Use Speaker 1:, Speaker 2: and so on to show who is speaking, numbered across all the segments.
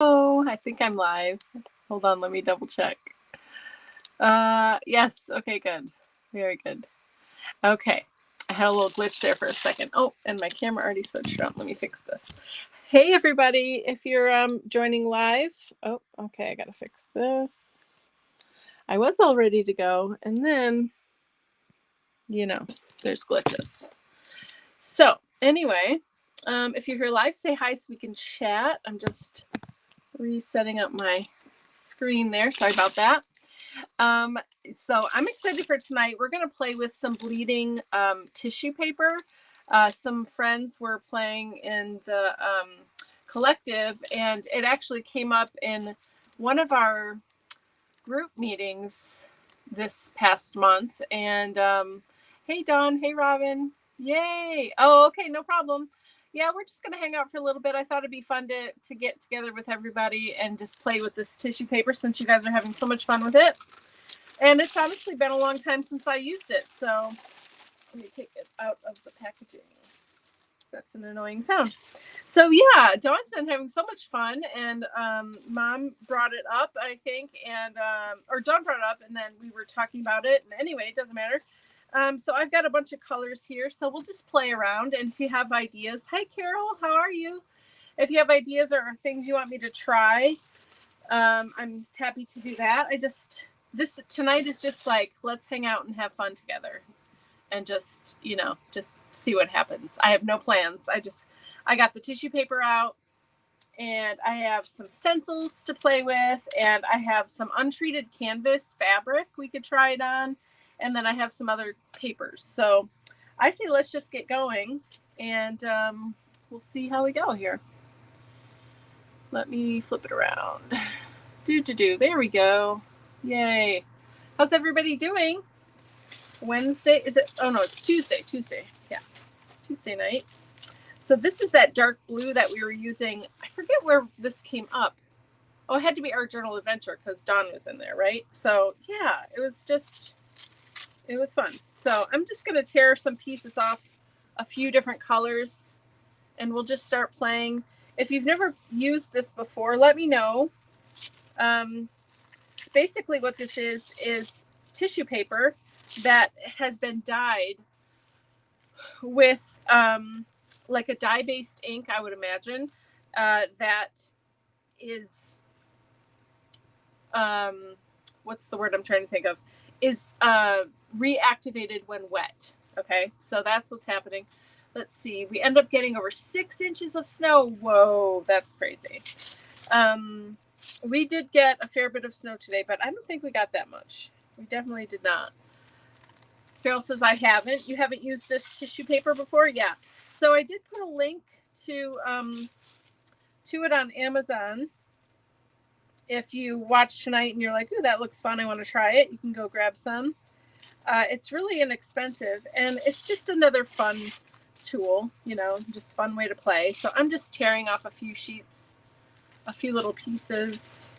Speaker 1: Oh, I think I'm live. Hold on, let me double check. Yes, okay, good. Very good. Okay, I had a little glitch there for a second. Oh, and my camera already switched on. Let me fix this. Hey, everybody, if you're joining live. Oh, okay, I gotta fix this. I was all ready to go, and then, there's glitches. So, anyway, if you're here live, say hi so we can chat. I'm just resetting up my screen there. Sorry about that. So I'm excited for tonight. We're going to play with some bleeding tissue paper. Some friends were playing in the collective, and it actually came up in one of our group meetings this past month. And hey, Dawn. Hey, Robin. Yay. Oh, okay. No problem. Yeah, we're just going to hang out for a little bit. I thought it'd be fun to get together with everybody and just play with this tissue paper since you guys are having so much fun with it. And it's honestly been a long time since I used it. So let me take it out of the packaging. That's an annoying sound. So yeah, Dawn's been having so much fun, and Mom brought it up, I think, and or Dawn brought it up, and then we were talking about it. And anyway, it doesn't matter. So I've got a bunch of colors here, so we'll just play around. And if you have ideas, hi Carol, how are you? If you have ideas or things you want me to try, I'm happy to do that. This tonight is just like, let's hang out and have fun together and just see what happens. I have no plans. I got the tissue paper out, and I have some stencils to play with, and I have some untreated canvas fabric we could try it on, and then I have some other papers. So I say let's just get going, and we'll see how we go here. Let me flip it around. There we go. Yay. How's everybody doing? Wednesday, is it? Oh no, it's Tuesday. Yeah, Tuesday night. So this is that dark blue that we were using. I forget where this came up. Oh, it had to be Art Journal Adventure because Dawn was in there, right? So yeah, it was fun. So I'm just gonna tear some pieces off a few different colors, and we'll just start playing. If you've never used this before, let me know. Basically what this is tissue paper that has been dyed with like a dye-based ink, I would imagine, that is what's the word I'm trying to think of, is reactivated when wet. Okay, so that's what's happening. Let's see, we end up getting over 6 inches of snow. Whoa, that's crazy. We did get a fair bit of snow today, but I don't think we got that much. We definitely did not. Carol says, I haven't. You haven't used this tissue paper before? Yeah. So I did put a link to it on Amazon. If you watch tonight and you're like, ooh, that looks fun, I want to try it, you can go grab some. It's really inexpensive, and it's just another fun tool, just fun way to play. So I'm just tearing off a few sheets, a few little pieces.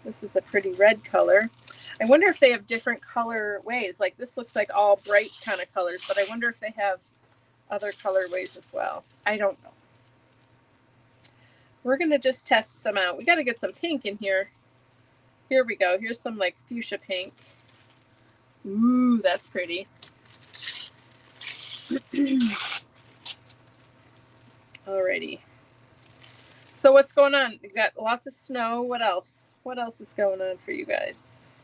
Speaker 1: This is a pretty red color. I wonder if they have different color ways. Like this looks like all bright kind of colors, but I wonder if they have other colorways as well. I don't know. We're going to just test some out. We got to get some pink in here. Here we go. Here's some like fuchsia pink. Ooh, that's pretty. Alrighty. So what's going on? We've got lots of snow. What else? What else is going on for you guys?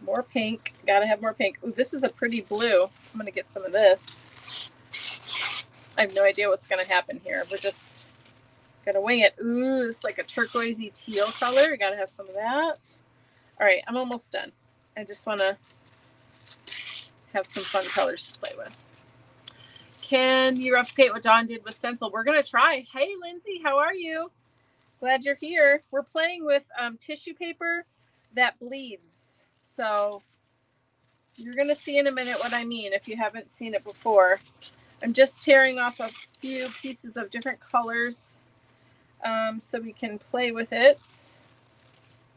Speaker 1: More pink. Gotta have more pink. Ooh, this is a pretty blue. I'm gonna get some of this. I have no idea what's gonna happen here. We're just gonna wing it. Ooh, it's like a turquoisey teal color. We gotta have some of that. All right, I'm almost done. I just wanna have some fun colors to play with. Can you replicate what Dawn did with stencil? We're gonna try. Hey, Lindsay, how are you? Glad you're here. We're playing with tissue paper that bleeds. So you're gonna see in a minute what I mean if you haven't seen it before. I'm just tearing off a few pieces of different colors so we can play with it.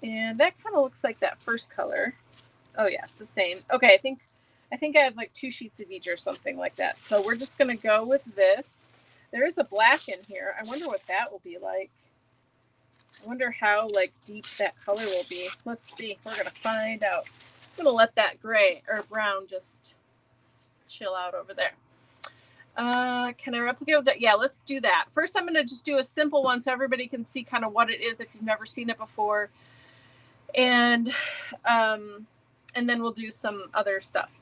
Speaker 1: And that kind of looks like that first color. Oh yeah, it's the same. Okay, I think I think I have like 2 sheets of each or something like that. So we're just going to go with this. There is a black in here. I wonder what that will be like. I wonder how like deep that color will be. Let's see. We're going to find out. I'm going to let that gray or brown just chill out over there. Can I replicate that? Yeah, let's do that. First, I'm going to just do a simple one so everybody can see kind of what it is if you've never seen it before. And then we'll do some other stuff.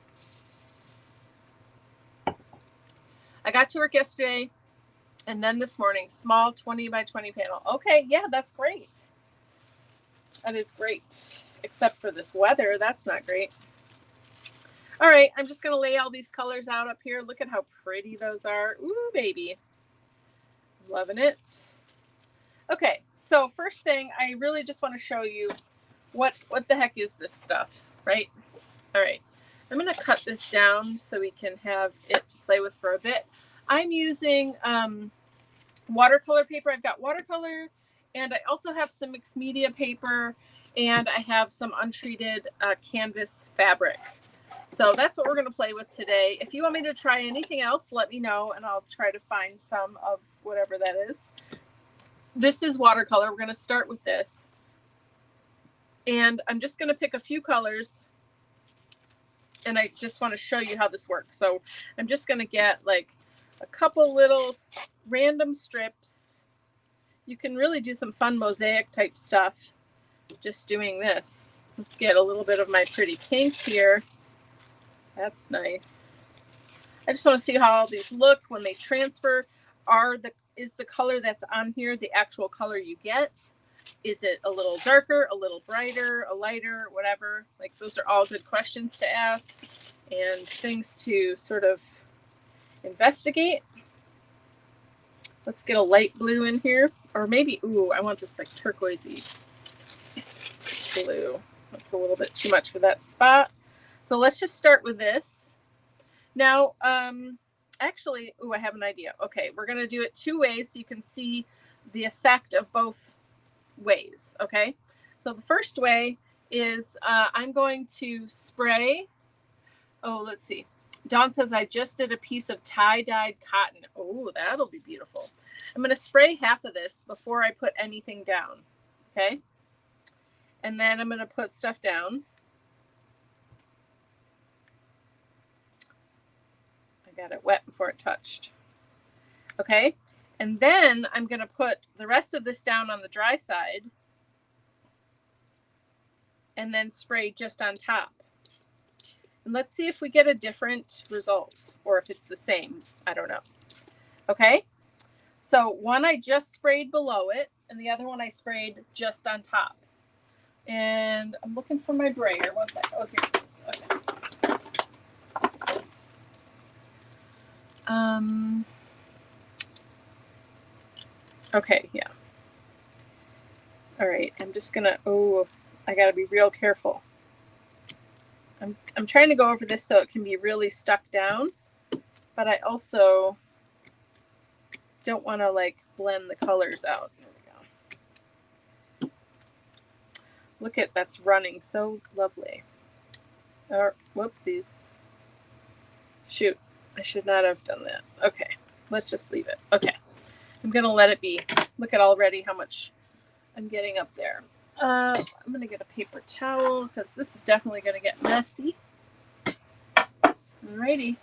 Speaker 1: I got to work yesterday and then this morning, small 20 by 20 panel. Okay, yeah, that's great. That is great, except for this weather. That's not great. All right, I'm just going to lay all these colors out up here. Look at how pretty those are. Ooh, baby. Loving it. Okay, so first thing, I really just want to show you what the heck is this stuff, right? All right, I'm going to cut this down so we can have it to play with for a bit. I'm using watercolor paper. I've got watercolor, and I also have some mixed media paper, and I have some untreated canvas fabric. So that's what we're going to play with today. If you want me to try anything else, let me know, and I'll try to find some of whatever that is. This is watercolor. We're going to start with this. And I'm just going to pick a few colors, and I just want to show you how this works. So I'm just going to get like a couple little random strips. You can really do some fun mosaic type stuff just doing this. Let's get a little bit of my pretty pink here. That's nice. I just want to see how all these look when they transfer. Is the color that's on here the actual color you get? Is it a little darker, a little brighter, a lighter, whatever? Like, those are all good questions to ask and things to sort of investigate. Let's get a light blue in here, or maybe, ooh, I want this like turquoisey blue. That's a little bit too much for that spot. So let's just start with this. Now, actually, ooh, I have an idea. Okay, we're going to do it 2 ways so you can see the effect of both ways. Okay, so the first way is I'm going to spray. Oh, let's see. Dawn says, I just did a piece of tie-dyed cotton. Oh, that'll be beautiful. I'm going to spray half of this before I put anything down. Okay, and then I'm going to put stuff down. I got it wet before it touched. Okay, and then I'm going to put the rest of this down on the dry side and then spray just on top. And let's see if we get a different result or if it's the same. I don't know. Okay, so one I just sprayed below it and the other one I sprayed just on top. And I'm looking for my brayer. One sec. Oh, here it is. Okay. Okay, yeah. All right, I'm just gonna, oh, I gotta be real careful. I'm trying to go over this so it can be really stuck down, but I also don't want to like blend the colors out. There we go. Look at, that's running so lovely. Or whoopsies. Shoot, I should not have done that. Okay, let's just leave it. Okay, I'm gonna let it be. Look at already how much I'm getting up there. I'm gonna get a paper towel because this is definitely gonna get messy. Alrighty.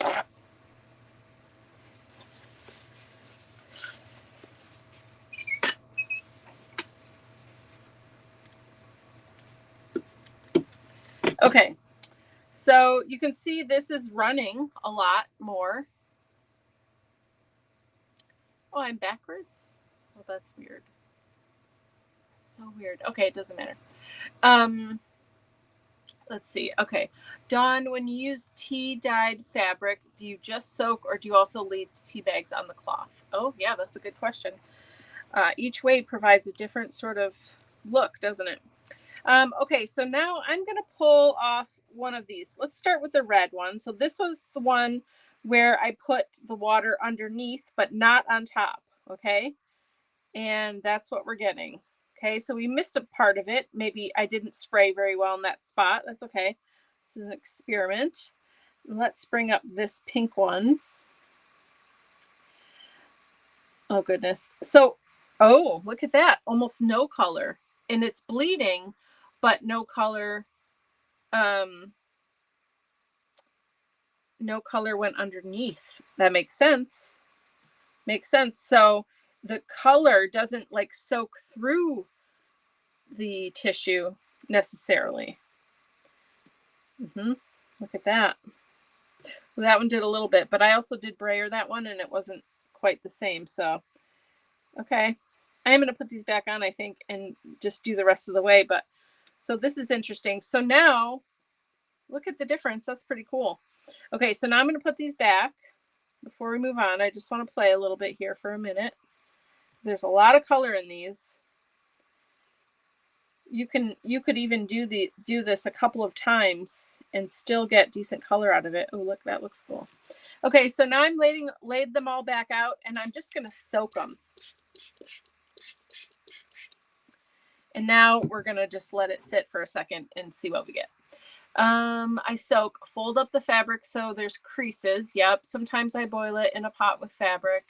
Speaker 1: Okay, so you can see this is running a lot more. Oh, I'm backwards? Oh, that's weird. So weird. Okay, it doesn't matter. Let's see. Okay, Dawn, when you use tea-dyed fabric, do you just soak or do you also leave tea bags on the cloth? Oh, yeah, that's a good question. Each way provides a different sort of look, doesn't it? Okay, so now I'm going to pull off one of these. Let's start with the red one. So this was the one where I put the water underneath, but not on top. Okay, and that's what we're getting. Okay, so we missed a part of it. Maybe I didn't spray very well in that spot. That's okay. This is an experiment. Let's bring up this pink one. Oh, goodness. So, oh, look at that. Almost no color. And it's bleeding, but no color. No color went underneath. That makes sense. Makes sense. So the color doesn't like soak through the tissue necessarily. Look at that. Well, that one did a little bit, but I also did brayer that one and it wasn't quite the same. So, okay. I am going to put these back on, I think, and just do the rest of the way. But so this is interesting. So now look at the difference. That's pretty cool. Okay, so now I'm going to put these back before we move on. I just want to play a little bit here for a minute. There's a lot of color in these. You could even do this a couple of times and still get decent color out of it. Oh, look, that looks cool. Okay, so now I'm laid them all back out, and I'm just going to soak them. And now we're going to just let it sit for a second and see what we get. I soak, fold up the fabric so there's creases. Yep. Sometimes I boil it in a pot with fabric.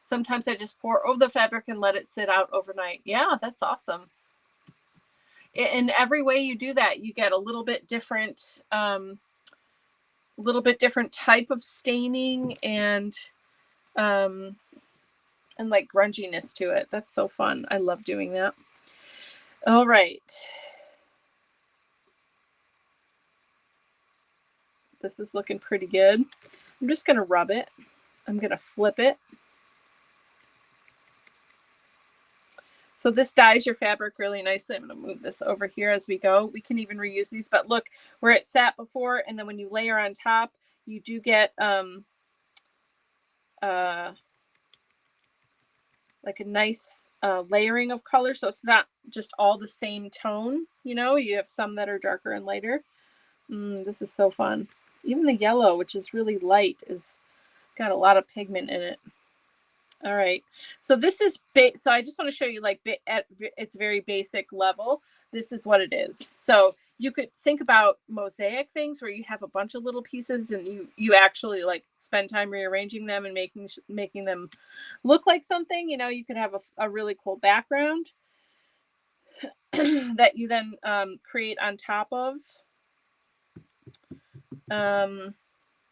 Speaker 1: Sometimes I just pour over the fabric and let it sit out overnight. Yeah, that's awesome. In every way you do that, you get a little bit different type of staining and like grunginess to it. That's so fun. I love doing that. All right. This is looking pretty good. I'm just going to rub it. I'm going to flip it. So this dyes your fabric really nicely. I'm going to move this over here as we go. We can even reuse these, but look where it sat before. And then when you layer on top, you do get like a nice layering of color. So it's not just all the same tone. You know, you have some that are darker and lighter. This is so fun. Even the yellow, which is really light, is got a lot of pigment in it. All right. So this is so I just want to show you like at its very basic level. This is what it is. So you could think about mosaic things where you have a bunch of little pieces and you actually like spend time rearranging them and making them look like something. You know, you could have a really cool background that you then create on top of.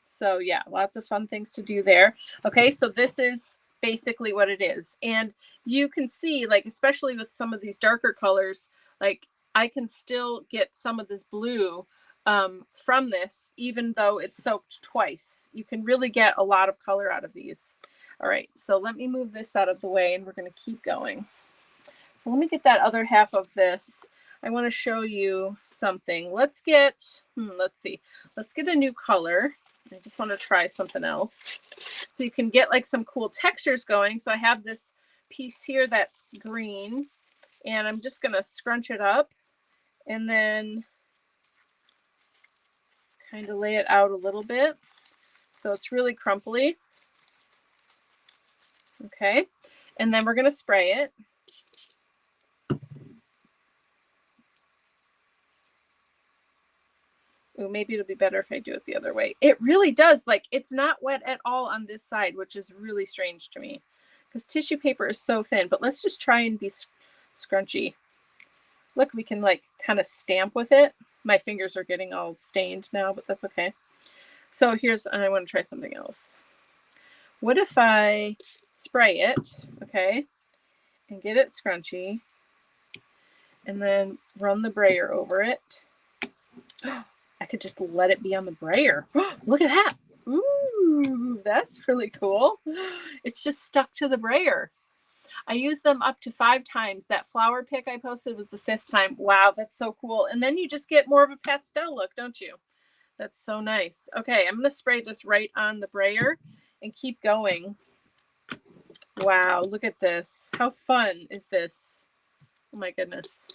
Speaker 1: So yeah, lots of fun things to do there. Okay, so this is basically what it is. And you can see, like, especially with some of these darker colors, like I can still get some of this blue from this, even though it's soaked twice. You can really get a lot of color out of these. All right, so let me move this out of the way and we're going to keep going. So let me get that other half of this. I want to show you something. Let's get, let's see. Let's get a new color. I just want to try something else. So you can get like some cool textures going. So I have this piece here that's green and I'm just going to scrunch it up and then kind of lay it out a little bit. So it's really crumply. Okay. And then we're going to spray it. Ooh, maybe it'll be better if I do it the other way. It really does. Like, it's not wet at all on this side, which is really strange to me because tissue paper is so thin. But let's just try and be scrunchy. Look, we can like kind of stamp with it. My fingers are getting all stained now, but that's okay. So I want to try something else. What if I spray it, okay, and get it scrunchy, and then run the brayer over it? I could just let it be on the brayer. Look at that. Ooh, that's really cool. It's just stuck to the brayer. I used them up to 5 times. That flower pick I posted was the 5th time. Wow, that's so cool. And then you just get more of a pastel look, don't you? That's so nice. Okay, I'm going to spray this right on the brayer and keep going. Wow, look at this. How fun is this? Oh my goodness.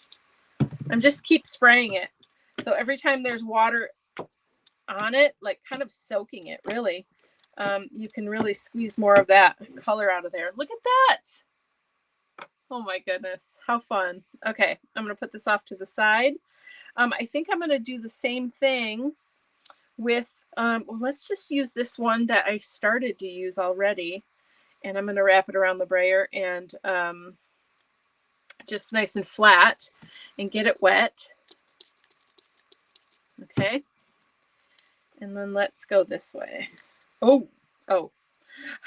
Speaker 1: I'm just keep spraying it. So every time there's water on it, like kind of soaking it, really, you can really squeeze more of that color out of there. Look at that. Oh my goodness, how fun. Okay, I'm going to put this off to the side. I think I'm going to do the same thing with, well, let's just use this one that I started to use already. And I'm going to wrap it around the brayer and just nice and flat and get it wet. Okay. And then let's go this way. Oh.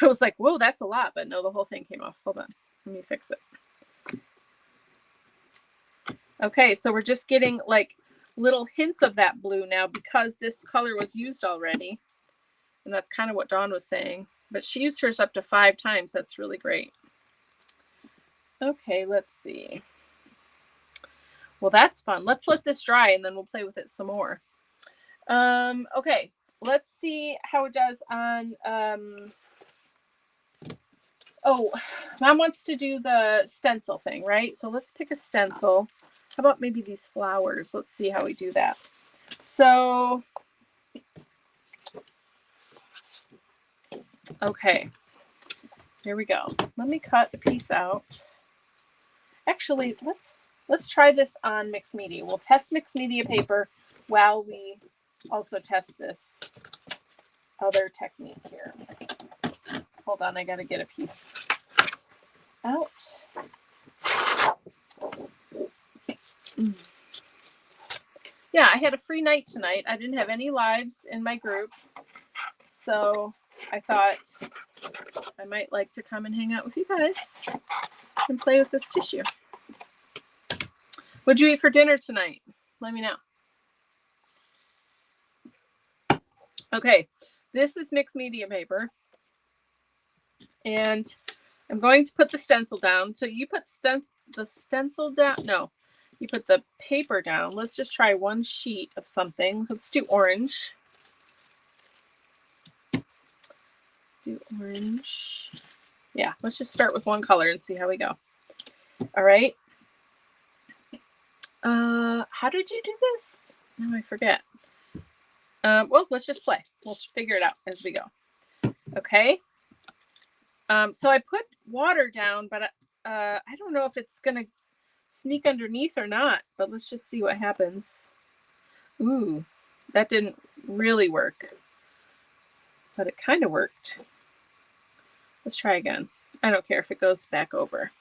Speaker 1: I was like, whoa, that's a lot. But no, the whole thing came off. Hold on. Let me fix it. Okay, so we're just getting like little hints of that blue now because this color was used already. And that's kind of what Dawn was saying. But she used hers up to 5 times. That's really great. Okay, let's see. Well, that's fun. Let's let this dry and then we'll play with it some more. Okay, let's see how it does on... Oh, Mom wants to do the stencil thing, right? So let's pick a stencil. How about maybe these flowers? Let's see how we do that. So, okay, here we go. Let me cut a piece out. Actually, let's try this on mixed media. We'll test mixed media paper while we also test this other technique here. Hold on, I gotta get a piece out. Yeah, I had a free night tonight. I didn't have any lives in my groups. So I thought I might like to come and hang out with you guys and play with this tissue. What'd you eat for dinner tonight? Let me know. Okay, this is mixed media paper. And I'm going to put the stencil down. So you put the stencil down. No, you put the paper down. Let's just try one sheet of something. Let's do orange. Do orange. Yeah, let's just start with one color and see how we go. All right. How did you do this? Now I forget. Well, let's just play. We'll figure it out as we go. Okay. So I put water down, but I don't know if it's gonna sneak underneath or not, but let's just see what happens. Ooh, that didn't really work, but it kind of worked. Let's try again. I don't care if it goes back over.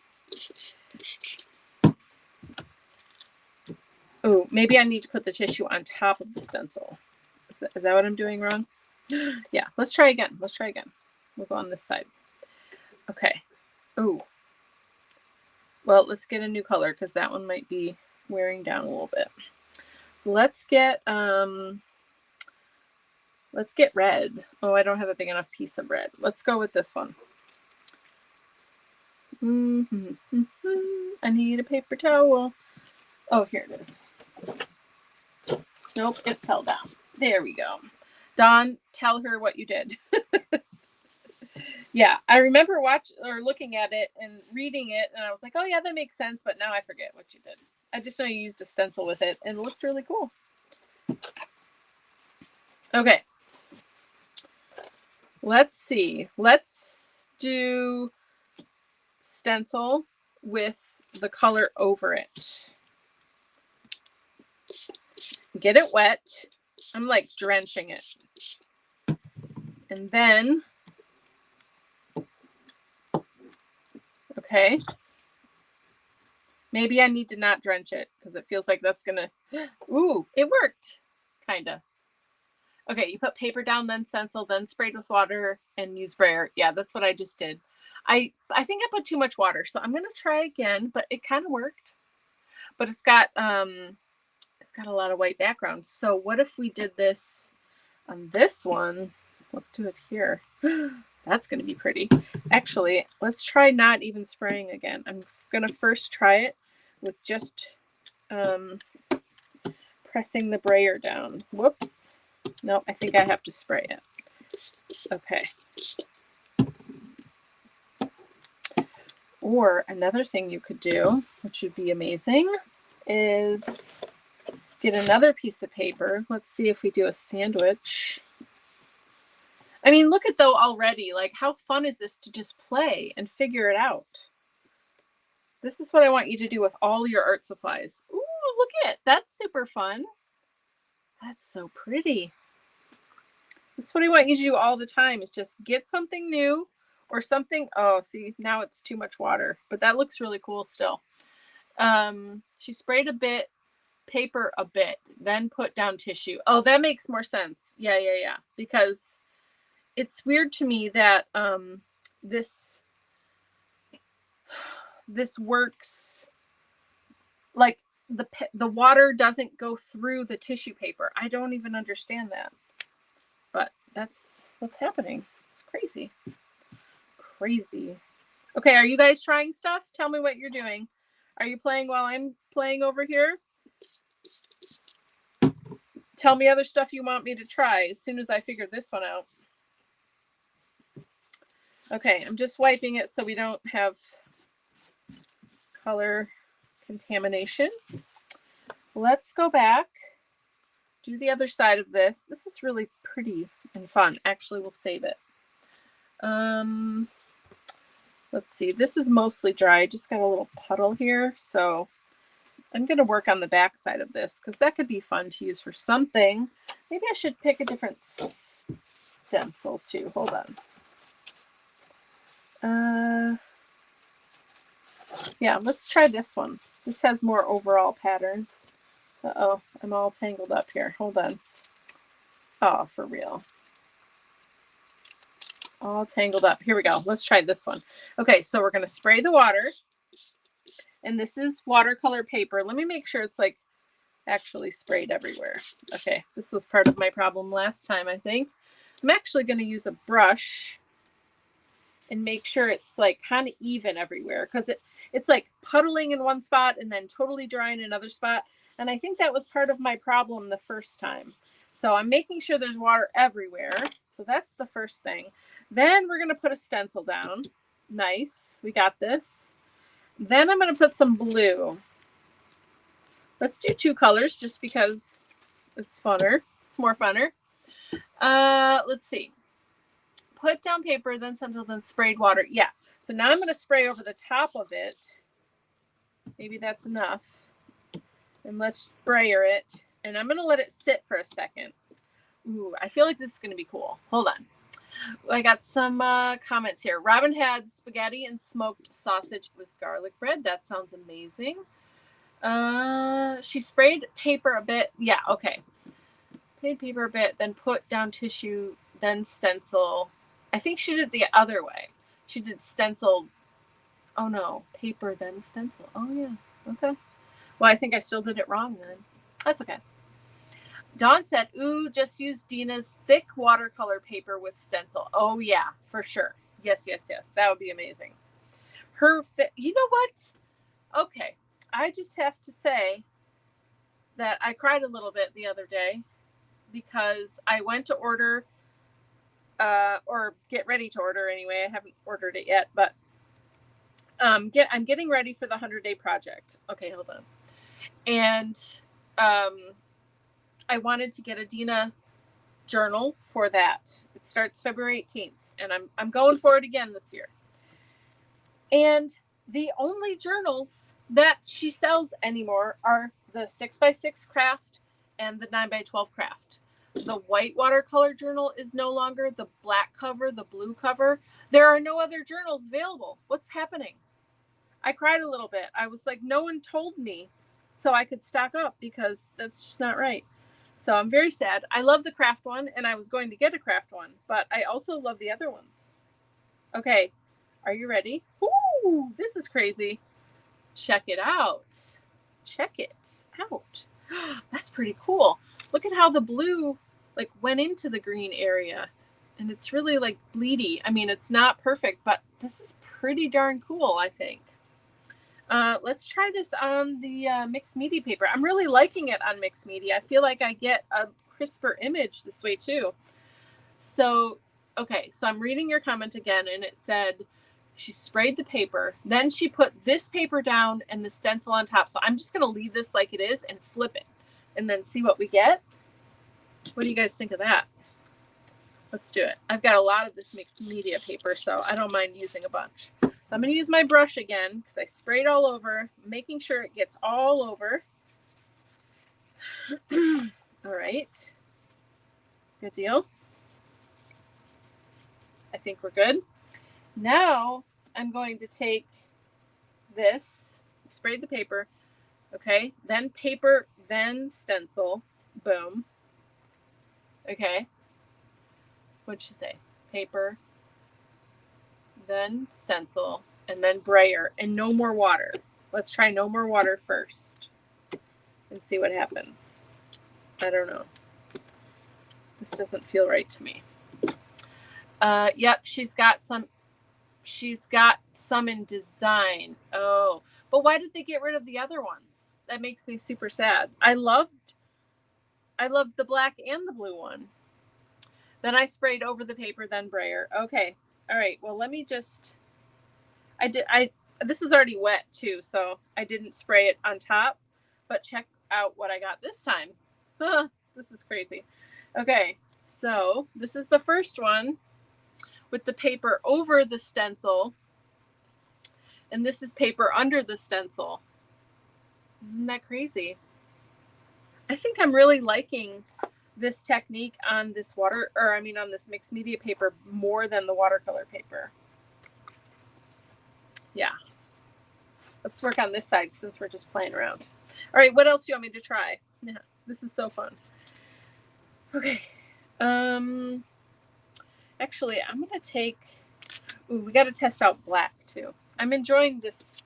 Speaker 1: Oh, maybe I need to put the tissue on top of the stencil. Is that what I'm doing wrong? Yeah, let's try again. Let's try again. We'll go on this side. Okay. Oh. Well, let's get a new color because that one might be wearing down a little bit. So let's get red. Oh, I don't have a big enough piece of red. Let's go with this one. I need a paper towel. Oh, here it is. Nope, it fell down. There we go. Dawn, tell her what you did. Yeah, I remember looking at it and reading it, and I was like, oh yeah, that makes sense, but now I forget what you did. I just know you used a stencil with it, and it looked really cool. Okay. Let's see. Let's do stencil with the color over it. Get it wet. I'm like drenching it. And then, okay. Maybe I need to not drench it because it feels like that's gonna, ooh, it worked, kinda. Okay, you put paper down, then stencil, then sprayed with water and use brayer. Yeah, that's what I just did. I think I put too much water, so I'm gonna try again, but it kind of worked. But it's got a lot of white background. So what if we did this on this one? Let's do it here. That's gonna be pretty. Actually, let's try not even spraying again. I'm gonna first try it with just pressing the brayer down. Whoops. No, I think I have to spray it. Okay. Or another thing you could do, which would be amazing, is get another piece of paper. Let's see if we do a sandwich. I mean, look at though already, like how fun is this to just play and figure it out? This is what I want you to do with all your art supplies. Ooh, look at it. That's super fun. That's so pretty. This is what I want you to do all the time, is just get something new or something. Oh, see, now it's too much water, but that looks really cool still. She sprayed a bit, paper a bit, then put down tissue. Oh, that makes more sense. Yeah. Because it's weird to me that this works like the water doesn't go through the tissue paper. I don't even understand that. But that's what's happening. It's crazy. Crazy. Okay, are you guys trying stuff? Tell me what you're doing. Are you playing while I'm playing over here? Tell me other stuff you want me to try as soon as I figure this one out. Okay, I'm just wiping it so we don't have color contamination. Let's go back, do the other side of this. This is really pretty and fun. Actually, we'll save it. Let's see, this is mostly dry. I just got a little puddle here, so I'm going to work on the back side of this because that could be fun to use for something. Maybe I should pick a different stencil too. Hold on. Yeah, let's try this one. This has more overall pattern. Uh-oh, I'm all tangled up here. Hold on. Oh, for real. All tangled up. Here we go. Let's try this one. Okay, so we're going to spray the water. And this is watercolor paper. Let me make sure it's like actually sprayed everywhere. Okay, this was part of my problem last time, I think. I'm actually going to use a brush and make sure it's like kind of even everywhere, because it's like puddling in one spot and then totally dry in another spot. And I think that was part of my problem the first time. So I'm making sure there's water everywhere. So that's the first thing. Then we're going to put a stencil down. Nice. We got this. Then I'm going to put some blue. Let's do 2 colors just because it's funner. It's more funner. Let's see. Put down paper, then stencil, then sprayed water. Yeah. So now I'm going to spray over the top of it. Maybe that's enough. And let's sprayer it. And I'm going to let it sit for a second. Ooh, I feel like this is going to be cool. Hold on. I got some comments here. Robin had spaghetti and smoked sausage with garlic bread. That sounds amazing. She sprayed paper a bit. Yeah, okay. Sprayed paper a bit, then put down tissue, then stencil. I think she did the other way. She did stencil. Oh no, paper, then stencil. Oh yeah, okay. Well, I think I still did it wrong then. That's okay. Dawn said, ooh, just use Dina's thick watercolor paper with stencil. Oh yeah, for sure. Yes. That would be amazing. You know what? Okay. I just have to say that I cried a little bit the other day because I went to order or get ready to order anyway. I haven't ordered it yet, but I'm getting ready for the 100-day project. Okay, hold on. And I wanted to get a Dina journal for that. It starts February 18th, and I'm going for it again this year. And the only journals that she sells anymore are the 6x6 craft and the 9x12 craft. The white watercolor journal is no longer, the black cover, the blue cover. There are no other journals available. What's happening? I cried a little bit. I was like, no one told me so I could stock up, because that's just not right. So I'm very sad. I love the craft one, and I was going to get a craft one, but I also love the other ones. Okay, are you ready? Ooh, this is crazy. Check it out. Check it out. That's pretty cool. Look at how the blue like went into the green area, and it's really like bleedy. I mean, it's not perfect, but this is pretty darn cool, I think. Let's try this on the mixed media paper. I'm really liking it on mixed media. I feel like I get a crisper image this way too. So, okay, so I'm reading your comment again, and it said she sprayed the paper, then she put this paper down and the stencil on top. So I'm just going to leave this like it is and flip it and then see what we get. What do you guys think of that? Let's do it. I've got a lot of this mixed media paper, so I don't mind using a bunch. So I'm going to use my brush again because I sprayed all over, making sure it gets all over. All right. Good deal. I think we're good. Now I'm going to take this, sprayed the paper, okay, then paper, then stencil, boom. Okay, what'd she say? Paper, then stencil, and then brayer, and no more water. Let's try no more water first and see what happens. I don't know. This doesn't feel right to me. Yep, she's got some in design. Oh, but why did they get rid of the other ones? That makes me super sad. I loved the black and the blue one. Then I sprayed over the paper, then brayer. Okay. All right. Well, let me just, this is already wet too, so I didn't spray it on top, but check out what I got this time. This is crazy. Okay. So this is the first one with the paper over the stencil. And this is paper under the stencil. Isn't that crazy? I think I'm really liking this technique on this on this mixed media paper more than the watercolor paper. Yeah. Let's work on this side since we're just playing around. All right, what else do you want me to try? Yeah, this is so fun. Okay. Actually, I'm going to take, we got to test out black too. I'm enjoying this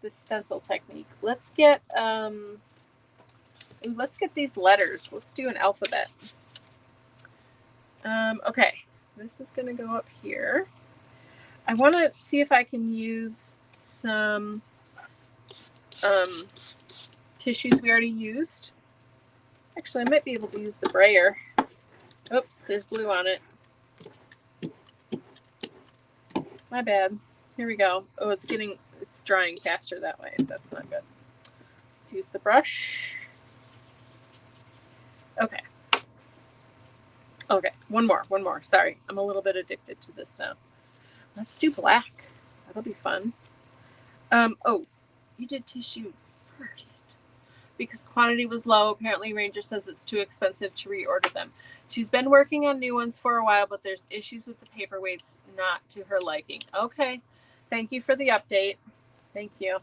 Speaker 1: stencil technique. Let's get these letters. Let's do an alphabet. Okay, this is going to go up here. I want to see if I can use some tissues we already used. Actually, I might be able to use the brayer. Oops, there's blue on it. My bad. Here we go. Oh, it's drying faster that way. That's not good. Let's use the brush. Okay. Okay, one more. Sorry, I'm a little bit addicted to this now. Let's do black. That'll be fun. Oh, you did tissue first. Because quantity was low, apparently Ranger says it's too expensive to reorder them. She's been working on new ones for a while, but there's issues with the paperweights not to her liking. Okay, thank you for the update. Thank you.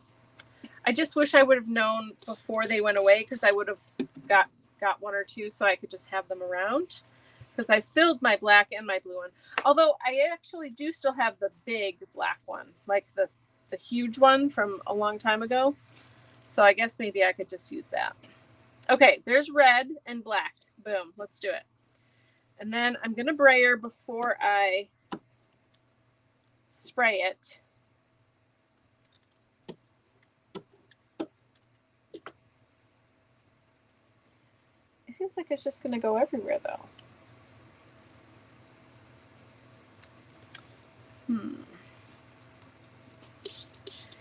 Speaker 1: I just wish I would have known before they went away, because I would have got one or two so I could just have them around. Because I filled my black and my blue one. Although I actually do still have the big black one, like the huge one from a long time ago. So I guess maybe I could just use that. Okay, there's red and black. Boom, let's do it. And then I'm going to brayer before I spray it. It feels like it's just going to go everywhere though.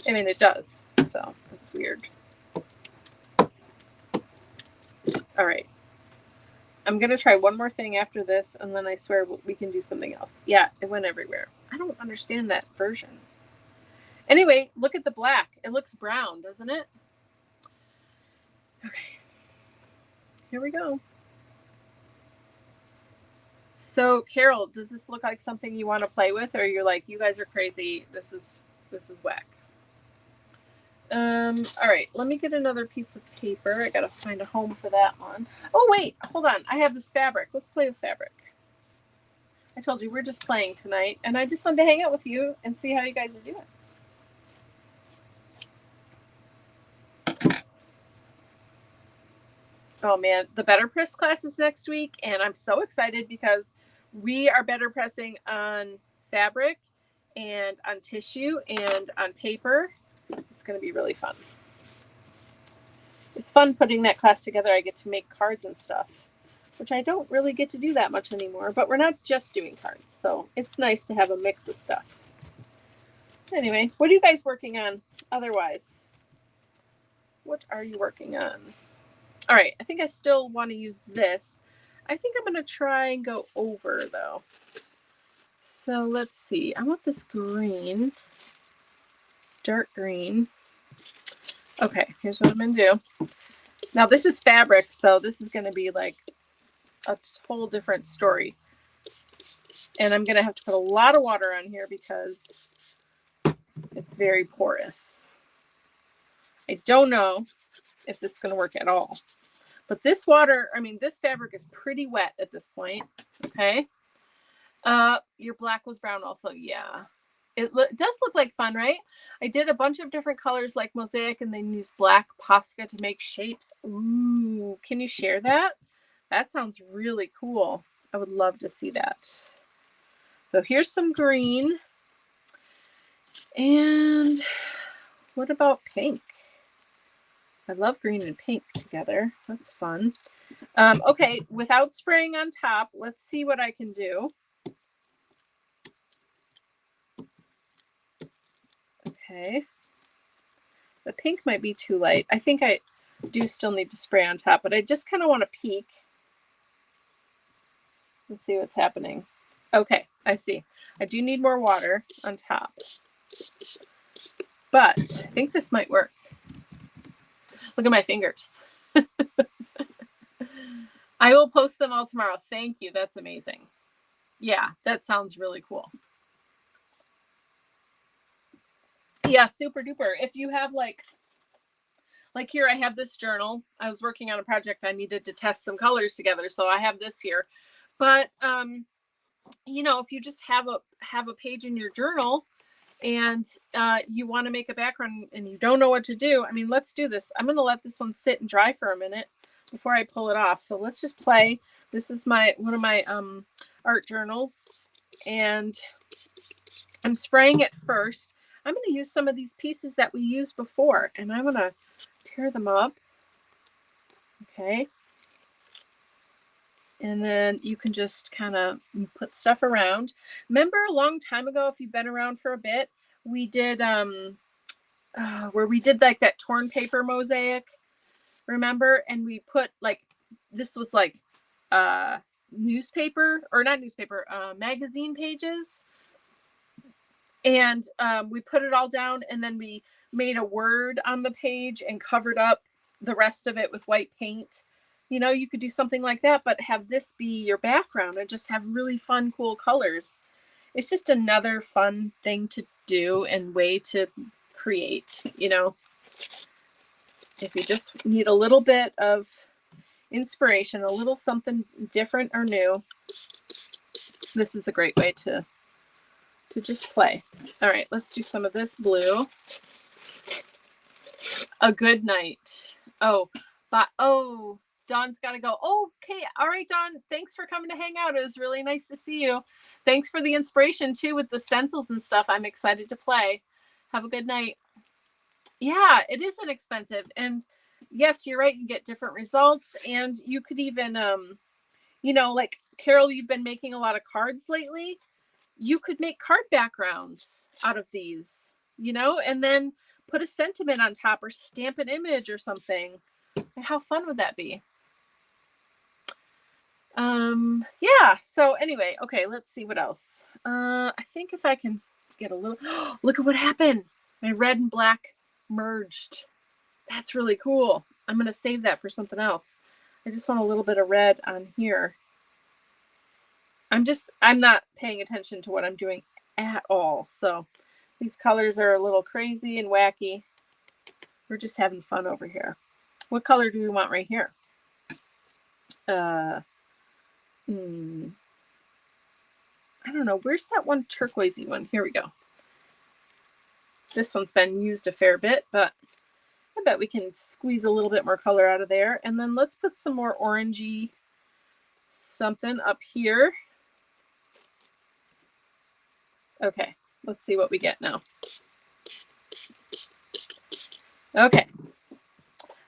Speaker 1: I mean, it does, so that's weird. All right. I'm going to try one more thing after this, and then I swear we can do something else. Yeah, it went everywhere. I don't understand that version. Anyway, look at the black. It looks brown, doesn't it? Okay. Here we go. So, Carol, does this look like something you want to play with, or you're like, you guys are crazy, this is whack? All right, let me get another piece of paper. I gotta find a home for that one. Oh wait, hold on, I have this fabric. Let's play with fabric. I told you we're just playing tonight, and I just wanted to hang out with you and see how you guys are doing. Oh man, the Better Press class is next week, and I'm so excited because we are better pressing on fabric and on tissue and on paper. It's going to be really fun. It's fun putting that class together. I get to make cards and stuff, which I don't really get to do that much anymore, but we're not just doing cards, so it's nice to have a mix of stuff. Anyway, what are you guys working on otherwise? What are you working on? All right, I think I still want to use this. I think I'm going to try and go over, though. So let's see. I want this green. Dark green. Okay, here's what I'm going to do. Now, this is fabric, so this is going to be like a whole different story. And I'm going to have to put a lot of water on here because it's very porous. I don't know if this is going to work at all. But this water, I mean, this fabric is pretty wet at this point. Okay. Your black was brown also. Yeah. It does look like fun, right? I did a bunch of different colors like mosaic and then used black Posca to make shapes. Ooh, can you share that? That sounds really cool. I would love to see that. So here's some green. And what about pink? I love green and pink together. That's fun. Okay, without spraying on top, let's see what I can do. Okay. The pink might be too light. I think I do still need to spray on top, but I just kind of want to peek and see what's happening. Okay, I see. I do need more water on top, but I think this might work. Look at my fingers. I will post them all tomorrow. Thank you. That's amazing. Yeah, that sounds really cool. Yeah, super duper. If you have like here, I have this journal. I was working on a project. I needed to test some colors together. So I have this here. But, you know, if you just have a page in your journal and you want to make a background and you don't know what to do, I mean, let's do this. I'm going to let this one sit and dry for a minute before I pull it off. So let's just play. This is one of my art journals, and I'm spraying it first. I'm going to use some of these pieces that we used before, and I'm going to tear them up. Okay. And then you can just kind of put stuff around. Remember a long time ago, if you've been around for a bit, we did where we did like that torn paper mosaic, remember? And we put like, this was like newspaper, or not newspaper, magazine pages. And we put it all down, and then we made a word on the page and covered up the rest of it with white paint. You know, you could do something like that, but have this be your background and just have really fun, cool colors. It's just another fun thing to do and way to create, you know. If you just need a little bit of inspiration, a little something different or new, this is a great way to just play. All right, let's do some of this blue. A good night. Oh, but oh, Dawn's got to go. Okay, all right, Dawn. Thanks for coming to hang out. It was really nice to see you. Thanks for the inspiration too with the stencils and stuff. I'm excited to play. Have a good night. Yeah, it is inexpensive, and yes, you're right. You get different results, and you could even, you know, like Carol, you've been making a lot of cards lately. You could make card backgrounds out of these, you know, and then put a sentiment on top or stamp an image or something. How fun would that be? Yeah, so anyway, okay, let's see what else. I think if I can get a little, look at what happened. My red and black merged. That's really cool. I'm going to save that for something else. I just want a little bit of red on here. I'm not paying attention to what I'm doing at all. So these colors are a little crazy and wacky. We're just having fun over here. What color do we want right here? I don't know. Where's that one turquoisey one? Here we go. This one's been used a fair bit, but I bet we can squeeze a little bit more color out of there. And then let's put some more orangey something up here. Okay, let's see what we get now. Okay.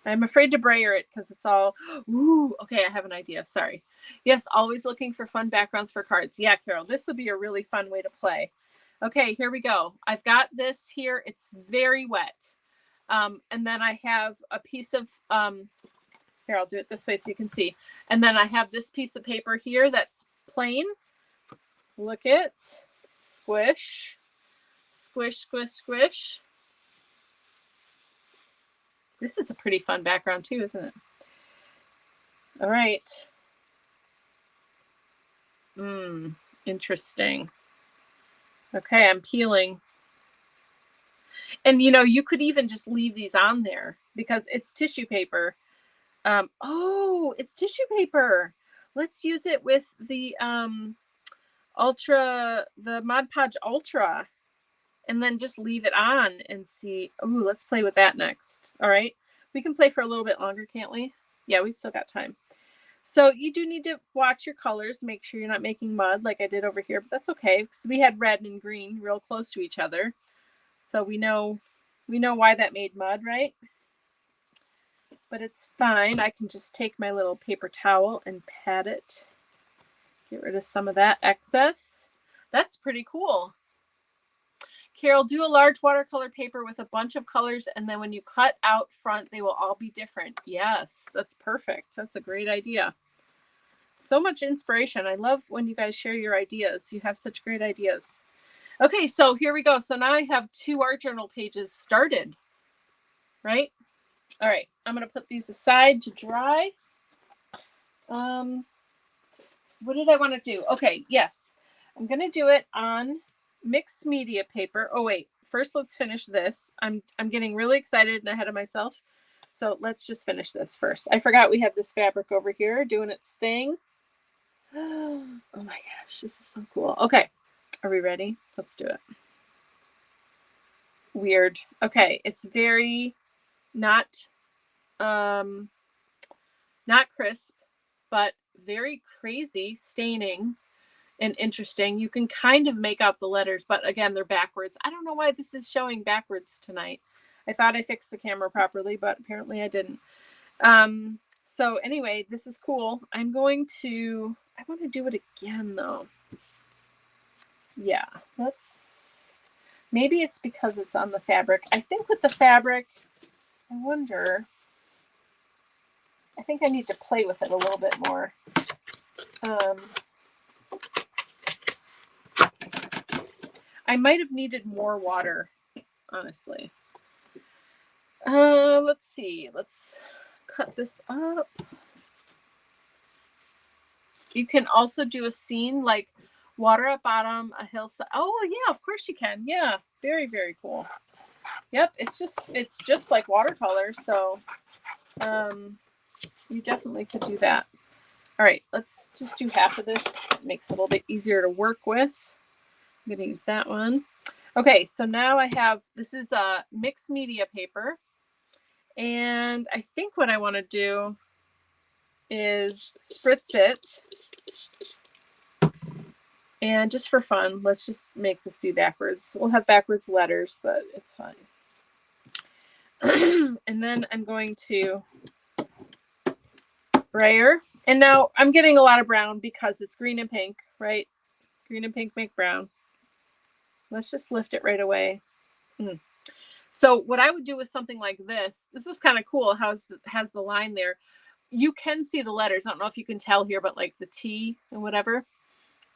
Speaker 1: I'm afraid to brayer it because it's all, ooh, okay, I have an idea. Sorry. Yes, always looking for fun backgrounds for cards. Yeah, Carol, this would be a really fun way to play. Okay, here we go. I've got this here. It's very wet. And then I have a piece of, here, I'll do it this way so you can see. And then I have this piece of paper here that's plain. Look it. Squish, squish, squish, squish. This is a pretty fun background too, isn't it? All right. Interesting. Okay, I'm peeling. And you know, you could even just leave these on there because it's tissue paper. Oh, it's tissue paper. Let's use it with the Mod Podge Ultra, and then just leave it on and see. Oh, let's play with that next. All right. We can play for a little bit longer, can't we? Yeah, we still got time. So you do need to watch your colors, make sure you're not making mud like I did over here, but that's okay because we had red and green real close to each other. So we know why that made mud, right? But it's fine. I can just take my little paper towel and pat it. Get rid of some of that excess. That's pretty cool. Carol, do a large watercolor paper with a bunch of colors, and then when you cut out front, they will all be different. Yes, that's perfect. That's a great idea. So much inspiration. I love when you guys share your ideas. You have such great ideas. Okay, so here we go. So now I have 2 art journal pages started, right? All right, I'm going to put these aside to dry. What did I want to do? Okay, yes. I'm going to do it on mixed media paper. Oh, wait. First, let's finish this. I'm getting really excited and ahead of myself. So let's just finish this first. I forgot we have this fabric over here doing its thing. Oh my gosh, this is so cool. Okay, are we ready? Let's do it. Weird. Okay, it's very not crisp, but very crazy staining and interesting. You can kind of make out the letters, but again, they're backwards. I don't know why this is showing backwards tonight. I thought I fixed the camera properly, but apparently I didn't. So anyway, this is cool. I want to do it again though. Yeah, maybe it's because it's on the fabric. I think with the fabric, I think I need to play with it a little bit more. I might have needed more water, honestly. Let's see. Let's cut this up. You can also do a scene like water at bottom, a hillside. Oh yeah, of course you can. Yeah, very, very cool. Yep, it's just like watercolor, so you definitely could do that. All right, let's just do half of this. It makes it a little bit easier to work with. I'm going to use that one. Okay, so now I have, this is a mixed media paper. And I think what I want to do is spritz it. And just for fun, let's just make this be backwards. We'll have backwards letters, but it's fine. And then I'm going to brayer. And now I'm getting a lot of brown because it's green and pink, right? Green and pink make brown. Let's just lift it right away. So what I would do with something like this is kind of cool. Has the line there. You can see the letters. I don't know if you can tell here, but like the T and whatever,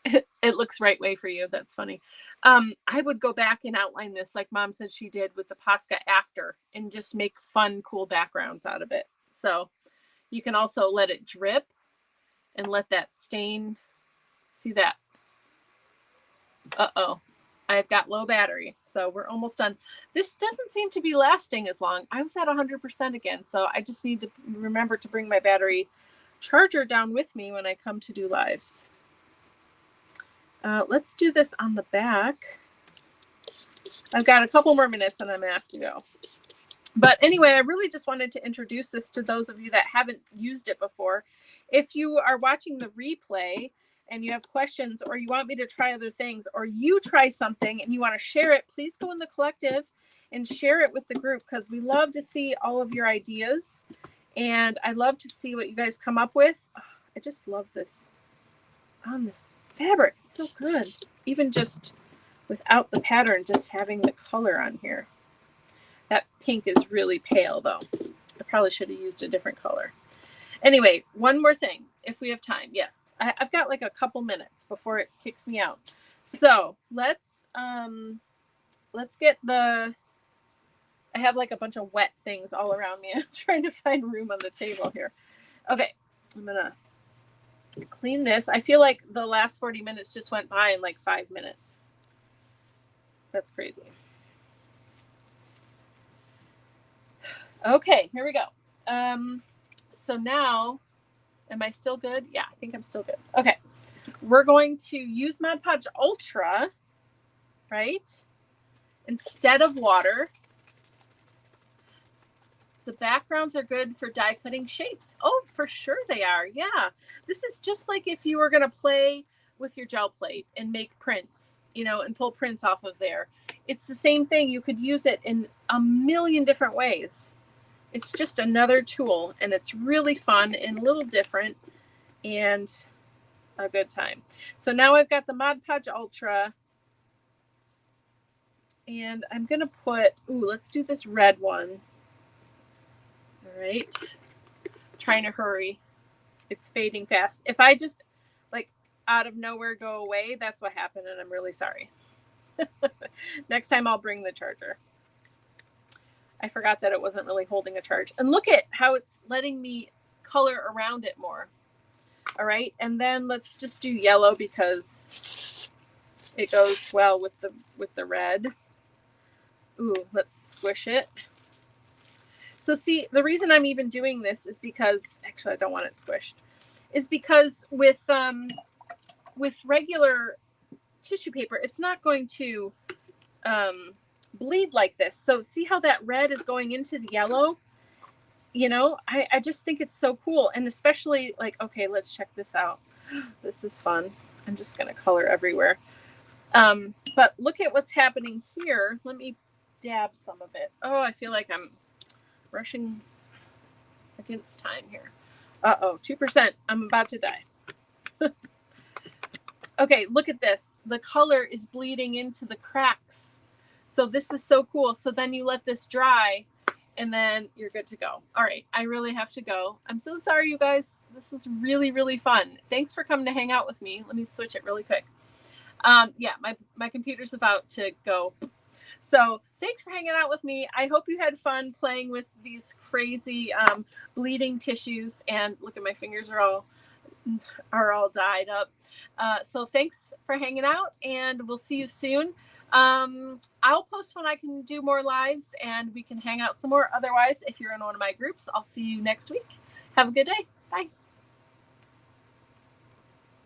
Speaker 1: it looks right way for you. That's funny. I would go back and outline this like Mom said she did with the Posca after and just make fun, cool backgrounds out of it. So you can also let it drip and let that stain. See that? Uh-oh. I've got low battery, so we're almost done. This doesn't seem to be lasting as long. I was at 100% again, so I just need to remember to bring my battery charger down with me when I come to do lives. Let's do this on the back. I've got a couple more minutes and I'm gonna have to go. But anyway, I really just wanted to introduce this to those of you that haven't used it before. If you are watching the replay and you have questions or you want me to try other things or you try something and you want to share it, please go in the collective and share it with the group because we love to see all of your ideas and I love to see what you guys come up with. Oh, I just love this on this fabric. It's so good. Even just without the pattern, just having the color on here. That pink is really pale though. I probably should have used a different color. Anyway, one more thing, if we have time. Yes, I've got like a couple minutes before it kicks me out. So let's get the, I have like a bunch of wet things all around me. I'm trying to find room on the table here. Okay, I'm gonna clean this. I feel like the last 40 minutes just went by in like 5 minutes. That's crazy. Okay, here we go. So now, am I still good? Yeah, I think I'm still good. Okay, we're going to use Mod Podge Ultra, right? Instead of water. The backgrounds are good for die cutting shapes. Oh, for sure they are. Yeah. This is just like if you were going to play with your gel plate and make prints, you know, and pull prints off of there. It's the same thing. You could use it in a million different ways. It's just another tool, and it's really fun and a little different and a good time. So now I've got the Mod Podge Ultra, and I'm going to put, let's do this red one. All right. Trying to hurry. It's fading fast. If I just like out of nowhere go away, that's what happened, and I'm really sorry. Next time I'll bring the charger. I forgot that it wasn't really holding a charge. And look at how it's letting me color around it more. All right, and then let's just do yellow because it goes well with the red. Ooh, let's squish it. So see, the reason I'm even doing this is because, actually I don't want it squished, is because with regular tissue paper, it's not going to bleed like this. So see how that red is going into the yellow? You know, I just think it's so cool. And especially like, okay, let's check this out. This is fun. I'm just going to color everywhere. But look at what's happening here. Let me dab some of it. Oh, I feel like I'm rushing against time here. 2%. I'm about to die. Okay, look at this. The color is bleeding into the cracks. So this is so cool. So then you let this dry and then you're good to go. All right, I really have to go. I'm so sorry, you guys. This is really, really fun. Thanks for coming to hang out with me. Let me switch it really quick. Yeah, my computer's about to go. So thanks for hanging out with me. I hope you had fun playing with these crazy bleeding tissues. And look at my fingers are all dyed up. So thanks for hanging out, and we'll see you soon. I'll post when I can do more lives, and we can hang out some more. Otherwise, if you're in one of my groups, I'll see you next week. Have a good day. Bye.